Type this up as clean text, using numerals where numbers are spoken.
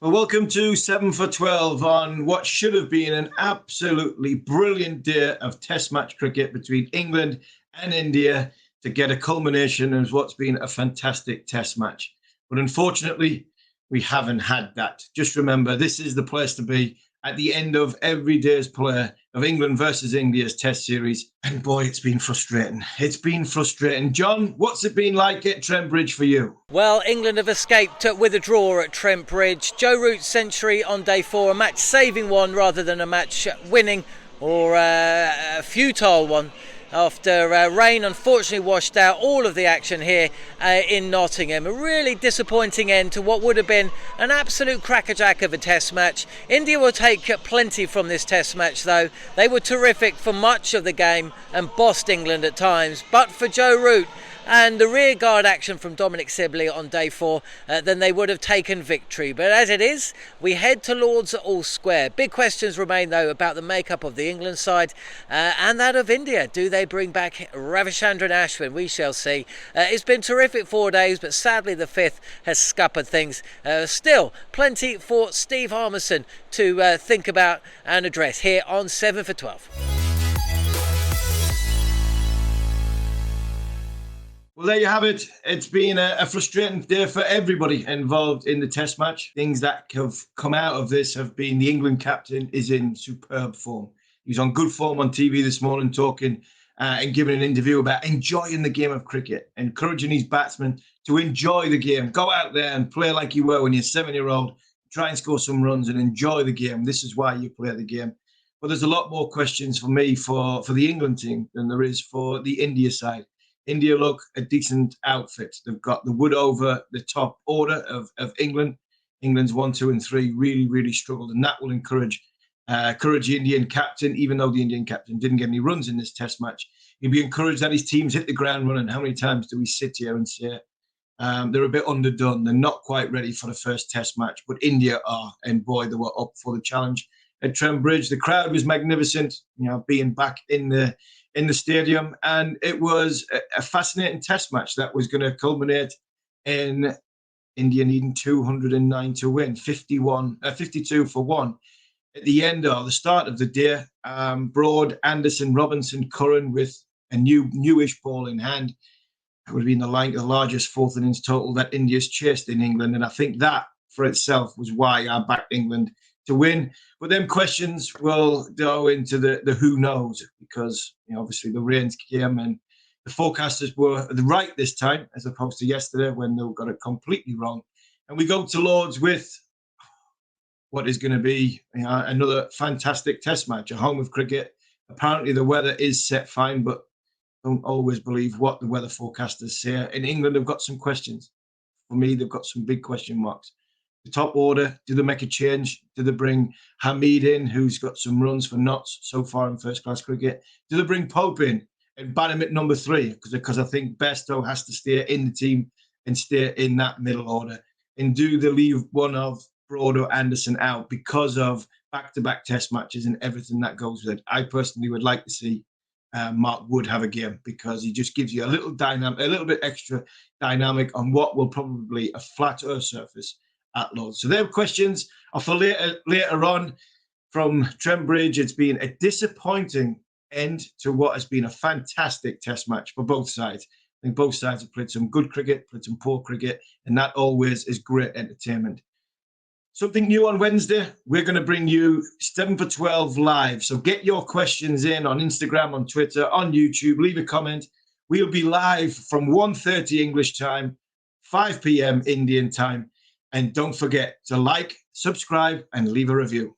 Well, welcome to 7 for 12 on what should have been an absolutely brilliant day of Test match cricket between England and India to get a culmination of what's been a fantastic Test match. But unfortunately, we haven't had that. Just remember, this is the place to be at the end of every day's play of England versus India's Test series. And boy, it's been frustrating. It's been frustrating. John, what's it been like at Trent Bridge for you? Well, England have escaped with a draw at Trent Bridge. Joe Root's century on day 4, a match-saving one rather than a match-winning or a futile one. After rain unfortunately washed out all of the action here in Nottingham. A really disappointing end to what would have been an absolute crackerjack of a test match. India will take plenty from this test match though. They were terrific for much of the game and bossed England at times. But for Joe Root and the rearguard action from Dominic Sibley on day 4, then they would have taken victory. But as it is, we head to Lord's all square. Big questions remain though about the makeup of the England side and that of India. Do they bring back Ravichandran Ashwin? We shall see. It's been terrific 4 days, but sadly the 5th has scuppered things. Still, plenty for Steve Harmison to think about and address here on 7 for 12. Well, there you have it. It's been a frustrating day for everybody involved in the test match. Things that have come out of this have been the England captain is in superb form. He was on good form on TV this morning talking and giving an interview about enjoying the game of cricket, encouraging his batsmen to enjoy the game. Go out there and play like you were when you're 7-year-old. Try and score some runs and enjoy the game. This is why you play the game. But there's a lot more questions for me for the England team than there is for the India side. India look a decent outfit. They've got the wood over the top order of England. England's 1, 2, and 3 really struggled, and that will encourage the Indian captain, even though the Indian captain didn't get any runs in this test match. He'll be encouraged that his teams hit the ground running. How many times do we sit here and say they're a bit underdone? They're not quite ready for the first test match, but India are, and boy, they were up for the challenge at Trent Bridge. The crowd was magnificent, being back in the stadium, and it was a fascinating test match that was going to culminate in India needing 209 to win, 52 for 1. At the end or the start of the day, Broad, Anderson, Robinson, Curran with a newish ball in hand. It would have been the largest fourth innings total that India's chased in England, and I think that for itself was why I backed England to win. But then questions will go into the who knows, because obviously the rains came and the forecasters were right this time as opposed to yesterday when they got it completely wrong. And we go to Lord's with what is going to be another fantastic test match, a home of cricket. Apparently the weather is set fine, but don't always believe what the weather forecasters say. In England, they've got some questions. For me, they've got some big question marks. The top order, do they make a change? Do they bring Hamid in, who's got some runs for knots so far in first-class cricket? Do they bring Pope in and bat him at number 3? Because I think Bairstow has to stay in the team and stay in that middle order. And do they leave one of Broad or Anderson out because of back-to-back test matches and everything that goes with it? I personally would like to see Mark Wood have a game, because he just gives you a little bit extra dynamic on what will probably a flat earth surface at Lord's. So their questions are for later on from Trent Bridge. It's been a disappointing end to what has been a fantastic test match for both sides. I think both sides have played some good cricket, played some poor cricket, and that always is great entertainment. Something new on Wednesday, we're going to bring you 7 for 12 live. So get your questions in on Instagram, on Twitter, on YouTube. Leave a comment. We'll be live from 1:30 English time, 5 p.m. Indian time. And don't forget to like, subscribe, and leave a review.